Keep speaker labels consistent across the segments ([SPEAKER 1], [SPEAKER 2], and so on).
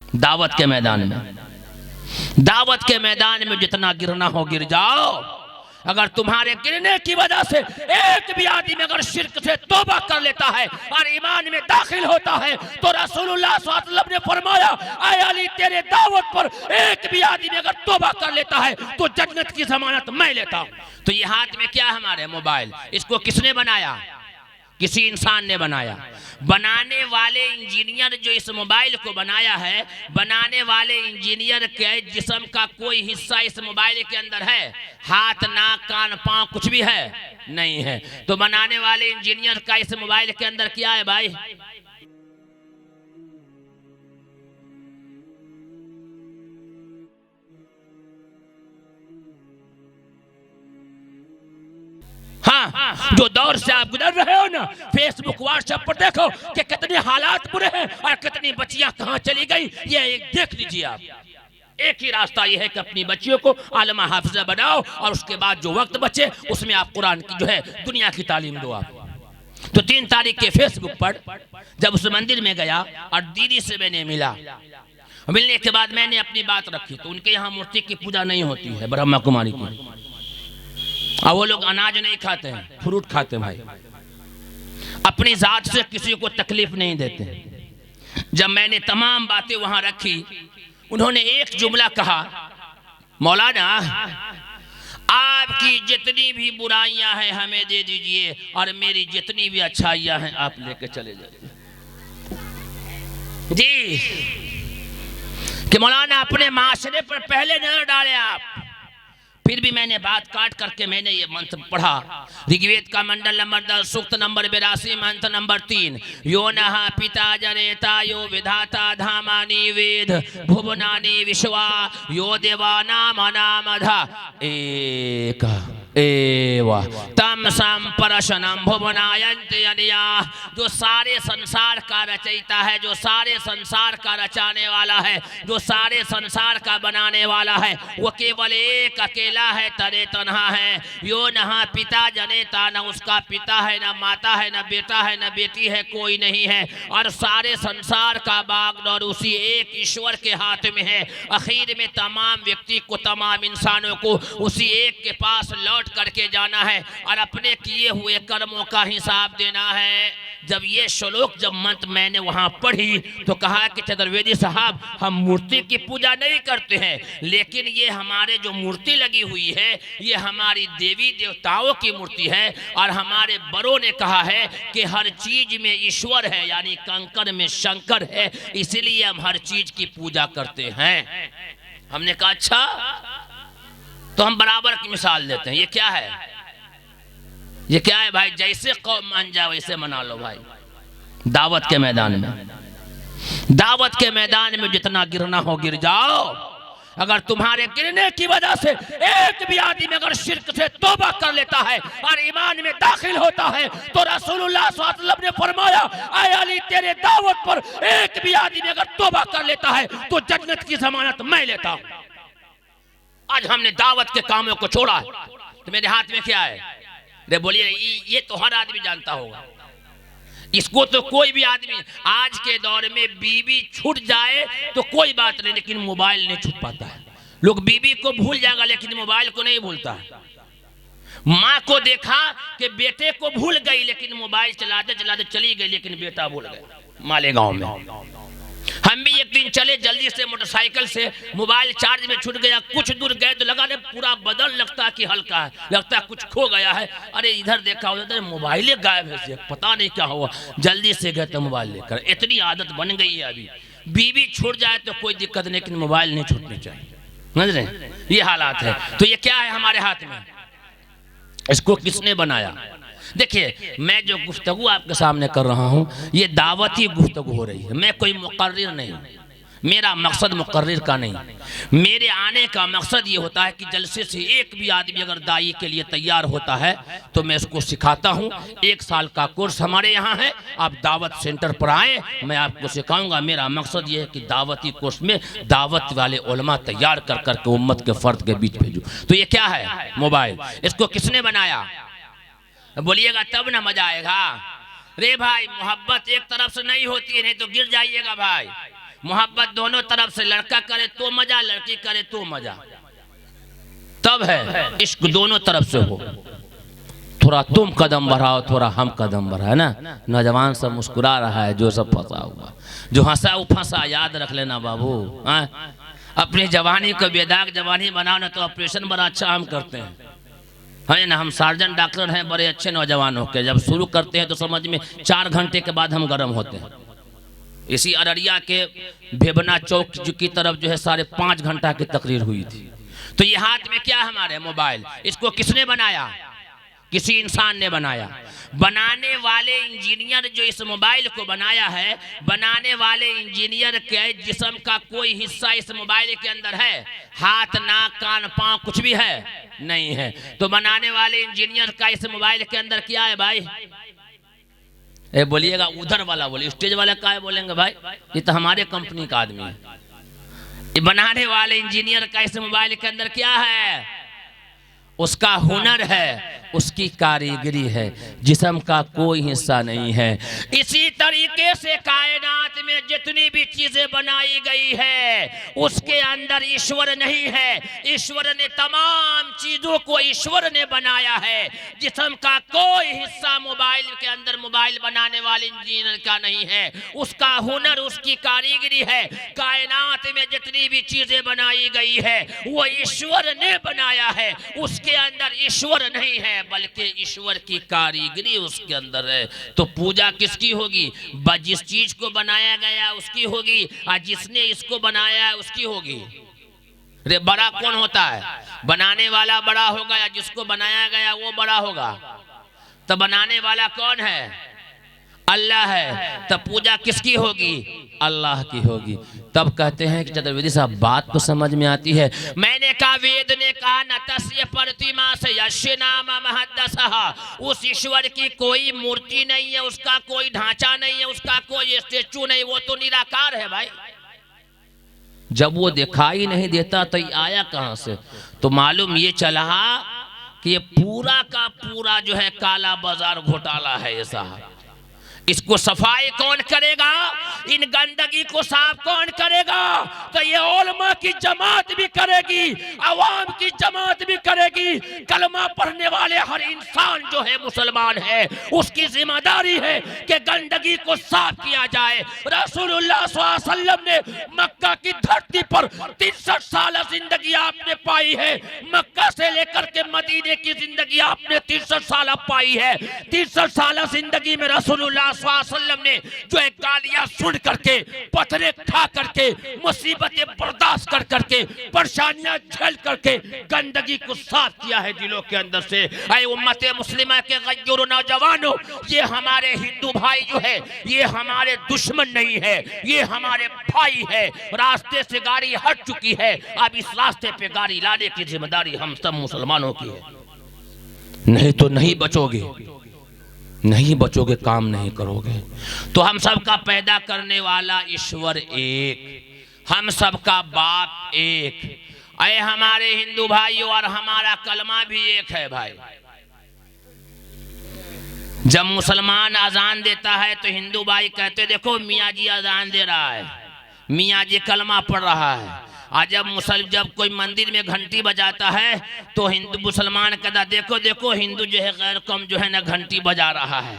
[SPEAKER 1] दावत के मैदान में, दावत के मैदान में जितना गिरना हो गिर जाओ। अगर तुम्हारे गिरने की वजह से एक भी आदमी अगर शिर्क से तौबा कर लेता है और ईमान में दाखिल होता है तो रसूलुल्लाह सल्लल्लाहु अलैहि वसल्लम ने फरमाया, ऐ अली तेरे दावत पर एक भी आदमी अगर तौबा कर लेता है तो जन्नत की जमानत मैं लेता हूं। तो ये हाथ में क्या हमारे मोबाइल, इसको किसने बनाया? किसी इंसान ने बनाया। बनाने वाले इंजीनियर जो इस मोबाइल को बनाया है, बनाने वाले इंजीनियर के जिस्म का कोई हिस्सा इस मोबाइल के अंदर है? हाथ, नाक, कान, पांव कुछ भी है? नहीं है। तो बनाने वाले इंजीनियर का इस मोबाइल के अंदर क्या है भाई? हाँ, जो दौर से आप गुजर रहे हो ना, फेसबुक व्हाट्सएप पर देखो कि कितने हालात बुरे हैं और कितनी बच्चियां कहां चली गई, ये एक देख लीजिए आप। एक ही रास्ता ये है कि अपनी बच्चियों को आलिमा हाफिजा बनाओ और उसके बाद जो वक्त बचे उसमें आप कुरान की जो है दुनिया की तालीम दो आप। तो 3 तारीख के फेसबुक पर जब उस मंदिर में गया और दीदी से मैंने मिला, मिलने के बाद मैंने अपनी बात रखी। तो उनके यहाँ मूर्ति की पूजा नहीं होती है, ब्रह्मा कुमारी की, और वो लोग अनाज नहीं खाते हैं, फ्रूट खाते हैं भाई। अपनी जात से किसी को तकलीफ नहीं देते। जब मैंने तमाम बातें वहां रखी, उन्होंने एक जुमला कहा, मौलाना आपकी जितनी भी बुराइयां हैं हमें दे दीजिए और मेरी जितनी भी अच्छाइयां हैं आप लेके चले जाइए। जी कि मौलाना अपने माशरे पर पहले नजर डाले आप। फिर भी मैंने बात काट करके मैंने ये मंत्र पढ़ा, ऋग्वेद का मंडल नंबर 10 सूक्त नंबर 82 मंत्र नंबर 3, यो नः पिता जनेता यो विधाता धामानि वेद भुवनानि विश्वा यो देवानाम अनामधा एक एव तम संपरशनम भुवनायन्ति अनया। जो सारे संसार का रचयिता है, जो सारे संसार का रचाने वाला है, जो सारे संसार का बनाने वाला है, वो केवल एक अकेला है, तरे तन्हा है। यो नहा पिता जनेता, न उसका पिता है, न माता है, न बेटा है, न बेटी है, कोई नहीं है। और सारे संसार का बागडोर उसी एक ईश्वर के हाथ में है। आखिर में तमाम व्यक्ति को, तमाम इंसानों को उसी एक के पास लौट करके जाना है और अपने किए हुए कर्मों का हिसाब देना है। जब ये श्लोक, जब मंत्र मैंने वहां पढ़ी तो कहा कि चतुर्वेदी साहब, हम मूर्ति की पूजा नहीं करते हैं, लेकिन ये हमारे जो मूर्ति लगी हुई है ये हमारी देवी देवताओं की मूर्ति है। और हमारे बड़ों ने कहा है कि हर चीज में ईश्वर है, यानी कंकर में शंकर है, इसीलिए हम हर चीज की पूजा करते हैं। हमने कहा अच्छा, तो हम बराबर की मिसाल देते हैं। ये क्या है? ये क्या है भाई? जैसे कौम मान जाए वैसे मना लो भाई। दावत के मैदान में, दावत के मैदान में जितना गिरना हो गिर जाओ। अगर तुम्हारे गिरने की वजह से एक भी आदमी अगर शिर्क से तौबा कर लेता है और ईमान में दाखिल होता है तो रसूलुल्लाह सल्लल्लाहु अलैहि वसल्लम ने फरमाया, ऐ अली तेरे दावत पर एक भी आदमी अगर तौबा कर लेता है तो जन्नत की जमानत मैं लेता हूं। आज हमने दावत के कामों को छोड़ा है, तो मेरे हाथ में क्या है? रे बोलिए, ये तो हर आदमी जानता होगा। इसको तो कोई भी आदमी, आज के दौर में बीवी छूट जाए तो कोई बात नहीं, लेकिन मोबाइल नहीं छूट पाता है। लोग बीवी को भूल जाएगा लेकिन मोबाइल को नहीं भूलता है। माँ को देखा कि बेटे को भूल गई, लेकिन मोबाइल चलाते चलाते चली गई, लेकिन बेटा भूल गया। मालेगांव में हम भी एक दिन चले जल्दी से मोटरसाइकिल से, मोबाइल चार्ज में छूट गया। कुछ दूर गए तो लगा पूरा बदन लगता कि हल्का है, लगता कुछ खो गया है। अरे इधर देखा उधर मोबाइल गायब है, पता नहीं क्या हुआ। जल्दी से गए तो मोबाइल लेकर। इतनी आदत बन गई है अभी, बीवी छूट जाए तो कोई दिक्कत नहीं, लेकिन मोबाइल नहीं छूटनी चाहिए। समझ रहे? ये हालात है। तो ये क्या है हमारे हाथ में? इसको किसने बनाया? देखिए, मैं जो गुफ्तगू आपके सामने कर रहा हूँ ये दावती गुफ्तगू हो रही है। मैं कोई मुकर्रिर नहीं, मेरा मकसद मुकर्रिर का नहीं। मेरे आने का मकसद ये होता है कि जलसे से एक भी आदमी अगर दाई के लिए तैयार होता है तो मैं उसको सिखाता हूँ। 1 साल का कोर्स हमारे यहाँ है, आप दावत सेंटर पर आए, मैं आपको सिखाऊंगा। मेरा मकसद ये है कि दावती कोर्स में दावत वाले उलमा तैयार कर करके उम्मत के फर्द के बीच भेजूँ। तो ये क्या है? मोबाइल। इसको किसने बनाया? बोलिएगा तब ना मजा आएगा। रे भाई, मोहब्बत एक तरफ से नहीं होती है, नहीं तो गिर जाइएगा भाई। मोहब्बत दोनों तरफ से, लड़का करे तो मजा, लड़की करे तो मजा, तब है इश्क दोनों तरफ से हो। थोड़ा तुम कदम बढ़ाओ, थोड़ा हम कदम बढ़ाए ना। नौजवान सब मुस्कुरा रहा है, जो सब फंसा हुआ, जो हंसा वो फंसा। याद रख लेना बाबू, अपनी जवानी को बेदाग जवानी बनाओ ना, तो ऑपरेशन बड़ा अच्छा हम करते हैं, है ना। हम सर्जन डॉक्टर हैं, बड़े अच्छे नौजवानों के। जब शुरू करते हैं तो समझ में 4 घंटे के बाद हम गर्म होते हैं। इसी अररिया के भेबना चौक की तरफ जो है 5.5 घंटा की तकरीर हुई थी। तो ये हाथ में क्या हमारे मोबाइल, इसको किसने बनाया? किसी इंसान ने बनाया। बनाने वाले इंजीनियर जो इस मोबाइल को बनाया है, बनाने वाले इंजीनियर के जिस्म का कोई हिस्सा इस मोबाइल के अंदर है? हाथ, नाक, कान, पांव कुछ भी है? नहीं है। तो बनाने वाले इंजीनियर का इस मोबाइल के अंदर क्या है भाई? ए बोलिएगा, उधर वाला बोलिए, स्टेज वाला का है बोलेंगे भाई? ये तो हमारे कंपनी का आदमी है। ये बनाने वाले इंजीनियर का इस मोबाइल के अंदर क्या है? उसका हुनर है, उसकी कारीगरी है, जिस्म का कोई हिस्सा नहीं है। इसी तरीके से कायनात में जितनी भी चीजें बनाई गई है उसके अंदर ईश्वर नहीं है। ईश्वर ने तमाम चीजों को ईश्वर ने बनाया है। जिस्म का कोई हिस्सा मोबाइल के अंदर मोबाइल बनाने वाले इंजीनियर का नहीं है। उसका हुनर, उसकी कारीगरी है। कायनात में जितनी भी चीजें बनाई गई है वो ईश्वर ने बनाया है। उसके अंदर ईश्वर नहीं है, बल्कि ईश्वर की कारीगरी उसके अंदर है। तो पूजा किसकी होगी? जिस चीज को बनाया गया उसकी होगी, और जिसने इसको बनाया उसकी होगी। रे बड़ा कौन होता है? बनाने वाला बड़ा होगा या जिसको बनाया गया वो बड़ा होगा? तो बनाने वाला कौन है? अल्लाह है। तब पूजा किसकी होगी? अल्लाह की होगी। तब कहते हैं कि चतुर्वेदी साहब बात तो समझ में आती है। मैंने कहा, वेद ने कहा न तस्य प्रतिमा से यश्य नाम महद्दसहा। उस ईश्वर की कोई मूर्ति नहीं है, उसका कोई ढांचा नहीं है, उसका कोई स्टेचू नहीं, वो तो निराकार है भाई। जब वो दिखाई नहीं देता तो आया कहां से? तो मालूम ये चला कि ये पूरा का पूरा जो है काला बाजार घोटाला है ये साहब। इसको सफाई कौन करेगा? इन गंदगी को साफ कौन करेगा? तो ये उलमा की जमात भी करेगी, अवाम की जमात भी करेगी। कलमा पढ़ने वाले हर इंसान जो है मुसलमान है, उसकी जिम्मेदारी है कि गंदगी को साफ किया जाए। रसूलुल्लाह सल्लल्लाहु अलैहि वसल्लम ने मक्का की धरती पर 63 साल जिंदगी आपने पाई है। मक्का से लेकर के मदीने की जिंदगी आपने 63 साल पाई है। 63 साल जिंदगी में रसूलुल्लाह सल्लल्लाहु ने जो एक गालियां सुन करके, पत्थरे खा करके, मुसीबतें बर्दाश्त कर करके, परेशानियां झेल करके गंदगी को साफ किया है दिलों के अंदर से। ऐ उम्मत मुस्लिमा के गय्यूर नौजवानों, ये हमारे हिंदू भाई जो है ये हमारे दुश्मन नहीं है, ये हमारे भाई है। रास्ते से गाड़ी हट चुकी है, अब इस रास्ते पे गाड़ी लाने की जिम्मेदारी हम सब मुसलमानों की है। नहीं तो नहीं बचोगे, नहीं बचोगे, काम नहीं करोगे। तो हम सबका पैदा करने वाला ईश्वर एक, हम सबका बाप एक। अरे हमारे हिंदू भाइयों, और हमारा कलमा भी एक है भाई। जब मुसलमान अजान देता है तो हिंदू भाई कहते देखो मियाँ जी अजान दे रहा है, मियाँ जी कलमा पढ़ रहा है। और जब कोई मंदिर में घंटी बजाता है तो हिंदू मुसलमान कहता देखो देखो हिंदू जो है गैर कम जो है ना घंटी बजा रहा है।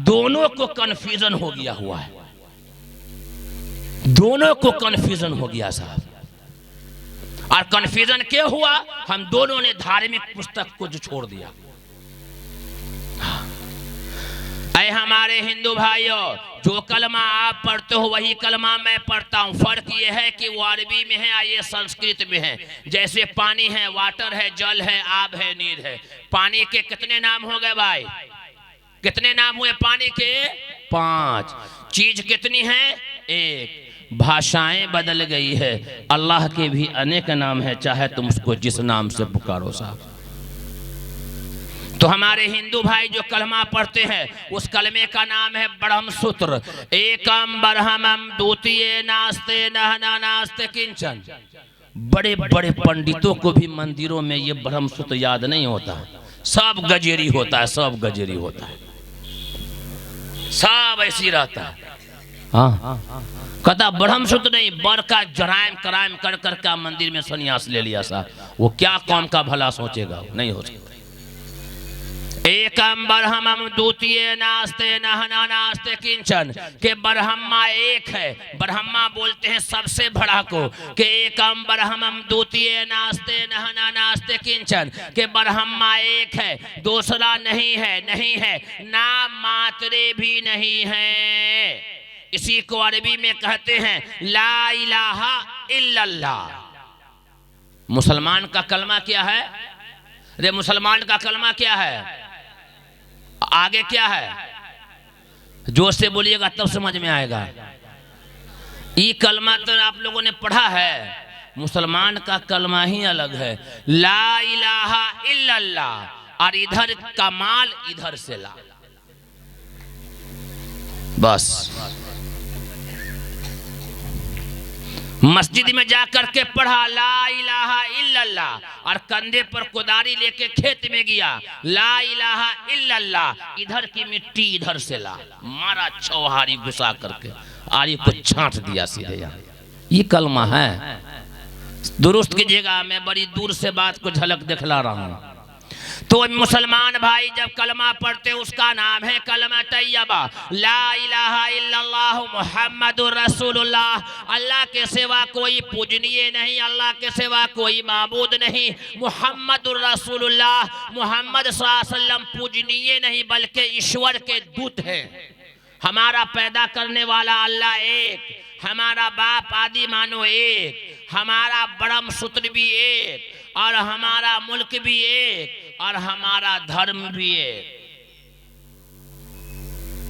[SPEAKER 1] दोनों को कन्फ्यूजन हो गया हुआ है, दोनों को कन्फ्यूजन हो गया साहब। और कन्फ्यूजन क्या हुआ? हम दोनों ने धार्मिक पुस्तक को जो छोड़ दिया। ऐ हमारे हिंदू भाइयों, जो कलमा आप पढ़ते हो वही कलमा मैं पढ़ता हूँ। फर्क ये है कि वो अरबी में है और ये संस्कृत में है। जैसे पानी है, वाटर है, जल है, आब है, नीर है। पानी के कितने नाम हो गए भाई? कितने नाम हुए पानी के? 5। चीज कितनी है? 1। भाषाएं बदल गई है, अल्लाह के भी अनेक नाम है, चाहे तुम उसको जिस नाम से पुकारो साहब। तो हमारे हिंदू भाई जो कलमा पढ़ते हैं उस कलमे का नाम है ब्रह्मसूत्र। एकम ब्रह्मम द्वितीय नास्ते नहना नास्ते किंचन। बड़े बड़े पंडितों को भी मंदिरों में ये ब्रह्मसूत्र याद नहीं होता, सब गजेरी होता है, सब गजेरी होता है, सब ऐसी रहता है। हाँ, कहता ब्रह्म सूत्र नहीं, बर का जराइम कराइम कर करके मंदिर में सन्यास ले लिया सा, वो क्या कौम का भला सोचेगा? नहीं हो सकता। एकम ब्रह्मम द्वितीय नास्ते नहना नास्ते किंचन, के ब्रह्मा एक है, ब्रह्मा बोलते हैं सबसे बड़ा को, के एकम ब्रह्मम द्वितीय नास्ते नहना नास्ते किंचन, के ब्रह्मा एक है, दूसरा नहीं है, नहीं है, नाम मात्रे भी नहीं है। इसी को अरबी में कहते हैं ला इलाहा इल्लल्लाह। मुसलमान का कलमा क्या है? अरे मुसलमान का कलमा क्या है? आगे क्या है? जोर से बोलिएगा तब समझ में आएगा। ये कलमा तो आप लोगों ने पढ़ा है, मुसलमान का कलमा ही अलग है, ला इलाहा इल्लल्लाह, और इधर का माल इधर से ला, बस। मस्जिद में जाकर के पढ़ा ला इलाहा इल्लल्लाह, और कंधे पर कुदारी लेके खेत में गया, ला इलाहा इल्लल्लाह, इधर की मिट्टी इधर से ला, मारा चौहारी घुसा करके आरी को छांट दिया सीधे यहाँ। ये कलमा है। दुरुस्त कीजिएगा, मैं बड़ी दूर से बात को झलक दिखला रहा हूँ। तो मुसलमान भाई जब कलमा पढ़ते उसका नाम है कलमा तैयबा, ला इलाहा इल्लल्लाह मुहम्मदुर रसूलुल्लाह। अल्लाह के सिवा कोई पूजनीय नहीं, अल्लाह के सिवा कोई माबूद नहीं, मुहम्मदुर रसूलुल्लाह, मोहम्मद सल्लल्लाहु अलैहि वसल्लम पूजनीय नहीं बल्कि ईश्वर के दूत हैं। हमारा पैदा करने वाला अल्लाह एक, हमारा बाप आदि मानो एक, हमारा ब्रह्म सूत्र भी एक, और हमारा मुल्क भी एक, और हमारा धर्म भी एक।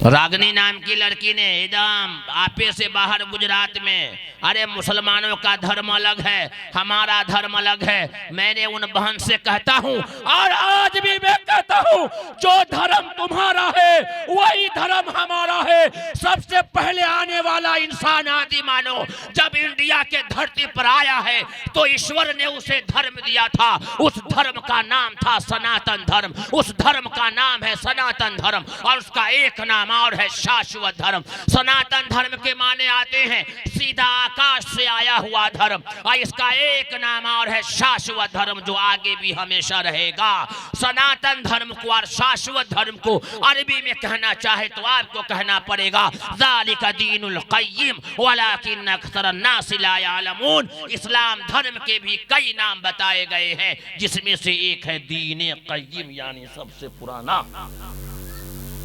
[SPEAKER 1] रागनी नाम की लड़की ने एकदम आपे से बाहर गुजरात में, अरे मुसलमानों का धर्म अलग है, हमारा धर्म अलग है। मैंने उन बहन से कहता हूँ और आज भी मैं कहता हूँ, जो धर्म तुम्हारा है वही धर्म हमारा है। सबसे पहले आने वाला इंसान आदि मानो जब इंडिया के धरती पर आया है तो ईश्वर ने उसे धर्म दिया था, उस धर्म का नाम था सनातन धर्म, उस धर्म का नाम है सनातन धर्म, और उसका एक नाम और है शाश्वत धर्म। सनातन धर्म के माने आते हैं सीधा आकाश से आया हुआ धर्म, और इसका एक नाम और है शाश्वत धर्म जो आगे भी हमेशा रहेगा। सनातन धर्म को और शाश्वत धर्म को अरबी में कहना चाहे तो आपको कहना पड़ेगा ज़ालिका दीनुल क़य्यिम वलाकिन अक्सरन नास ला यअलमून। इस्लाम धर्म के भी कई नाम बताए गए हैं जिसमें से एक है दीन क़य्यिम, यानी सबसे पुराना।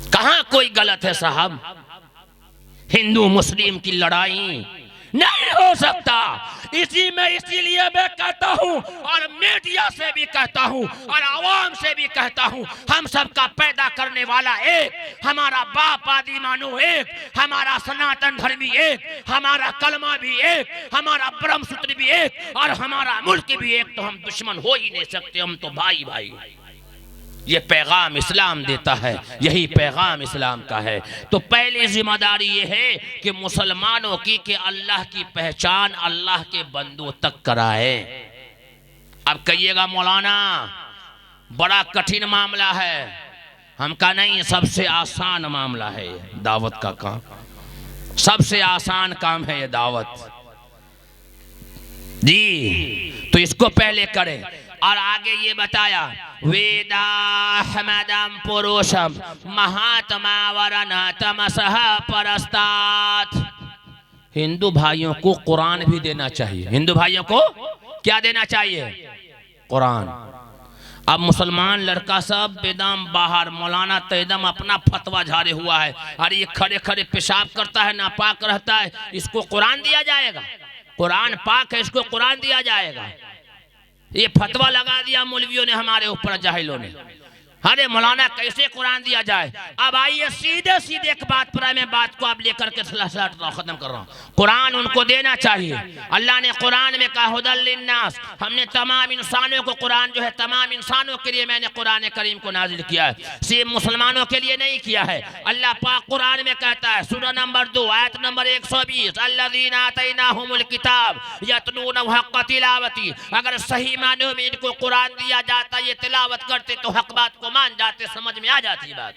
[SPEAKER 1] कहां कोई गलत है साहब? हिंदू मुस्लिम की लड़ाई नहीं हो सकता। इसी में इसीलिए मैं कहता हूं और मीडिया से भी कहता हूं और आवाम से भी कहता हूं, हम सबका पैदा करने वाला एक, हमारा बाप आदि मानो एक, हमारा सनातन धर्म भी एक, हमारा कलमा भी एक, हमारा ब्रह्म सूत्र भी एक, और हमारा मुल्क भी एक। तो हम दुश्मन हो ही नहीं सकते, हम तो भाई भाई। ये पैगाम इस्लाम देता है, यही पैगाम इस्लाम का है। तो पहली जिम्मेदारी ये है कि मुसलमानों की कि अल्लाह की पहचान अल्लाह के बंदों तक कराए। अब कहिएगा मौलाना बड़ा कठिन मामला है, हम कहा नहीं, सबसे आसान मामला है ये दावत का काम, सबसे आसान काम है ये दावत जी। तो इसको पहले करें। और आगे ये बताया वेदाहमदम पुरुषम महात्मा वरन तमसह परस्तात। हिंदू भाइयों को कुरान भी देना चाहिए। हिंदू भाइयों को क्या देना चाहिए? कुरान। अब मुसलमान लड़का सब एकदम बाहर, मौलाना तो एकदम अपना फतवा झाड़े हुआ है, अरे ये खड़े खड़े पेशाब करता है, नापाक रहता है, इसको कुरान दिया जाएगा? कुरान पाक है, इसको कुरान दिया जाएगा? ये फतवा लगा दिया मौलवियों ने हमारे ऊपर, जाहिलों ने। अरे मौलाना कैसे कुरान दिया जाए? अब आइए सीधे सीधे एक बात पर मैं बात को आप लेकर के खत्म कर रहा हूँ। कुरान उनको देना चाहिए। अल्लाह ने कुरान में कहा हुदल लिन्नास, हमने तमाम इंसानों को, कुरान जो है तमाम इंसानों के लिए मैंने कुरान करीम को नाजिल किया है, सिर्फ मुसलमानों के लिए नहीं किया है। अल्लाह पाक कुरान में कहता है सूरह नंबर 2 आयत नंबर 120, अल्लज़ीना आतैनाहुमुल किताब यतलूनहु हक़्क़ तिलावती। अगर सही मानों में इनको कुरान दिया जाता, ये तिलावत करते तो हक बात को मान जाते, समझ में आ जाती बात।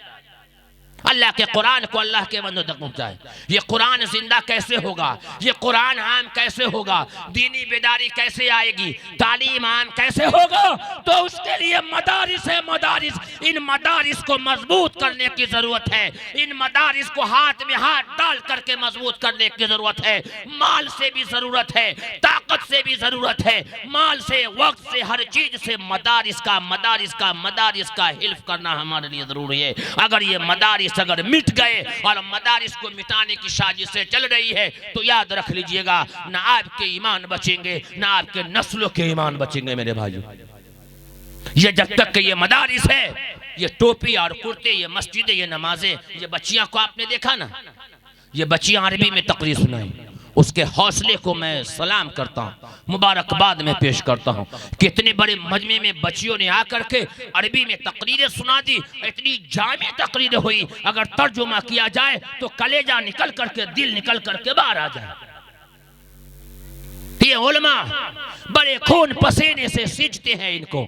[SPEAKER 1] अल्लाह के कुरान को अल्लाह के बंदों तक पहुंचाए। ये कुरान जिंदा कैसे होगा, ये कुरान आम कैसे होगा, दीनी बेदारी कैसे आएगी, तालीम आम कैसे होगा, तो उसके लिए मदारिस है मदारिस। इन मदारिस को मजबूत करने की जरूरत है, इन मदारिस को हाथ में हाथ डाल करके मजबूत करने की जरूरत है। माल से भी जरूरत है, ताकत से भी जरूरत है, माल से, वक्त से, हर चीज से मदारिस का हिल्फ करना हमारे लिए जरूरी है। अगर ये मदारिस अगर मिट गए और मदारिस को मिटाने की साजिशें चल रही है तो याद रख लीजिएगा, ना आपके ईमान बचेंगे, ना आपके नस्लों के ईमान बचेंगे मेरे भाइयों। ये जब तक ये मदारिस है, ये टोपी और कुर्ते, ये मस्जिदें, ये नमाजें, ये बच्चियां को आपने देखा ना, ये बच्चियां अरबी में तकरीर सुनाई, उसके हौसले को मैं सलाम करता हूँ, मुबारकबाद में पेश करता हूँ। कितने बड़े मजमे में बच्चियों ने आकर के अरबी में तकरीरें सुना दी, इतनी जामी तकरीरें हुई, अगर तर्जुमा किया जाए तो कलेजा निकल करके, दिल निकल करके बाहर आ जाए। ये उलमा बड़े खून पसीने से सींचते हैं इनको,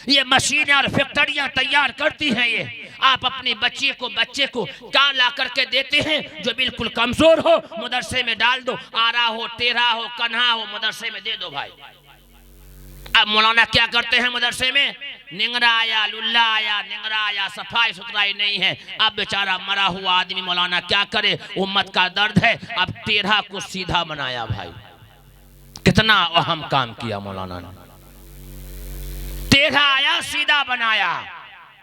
[SPEAKER 1] ये मशीनें और फैक्ट्रियां तैयार करती हैं। ये आप अपने बच्चे को क्या ला करके देते हैं, जो बिल्कुल कमजोर हो मदरसे में डाल दो, आरा हो, टेढ़ा हो, कन्हा हो, मदरसे में दे दो भाई। अब मौलाना क्या करते हैं मदरसे में, निंगरा आया, लुल्ला आया, निंगरा आया, सफाई सुथराई नहीं है। अब बेचारा मरा हुआ आदमी मौलाना क्या करे, उम्मत का दर्द है, अब टेढ़ा को सीधा बनाया भाई। कितना अहम काम किया मौलाना ने, टेढ़ा आया सीधा बनाया।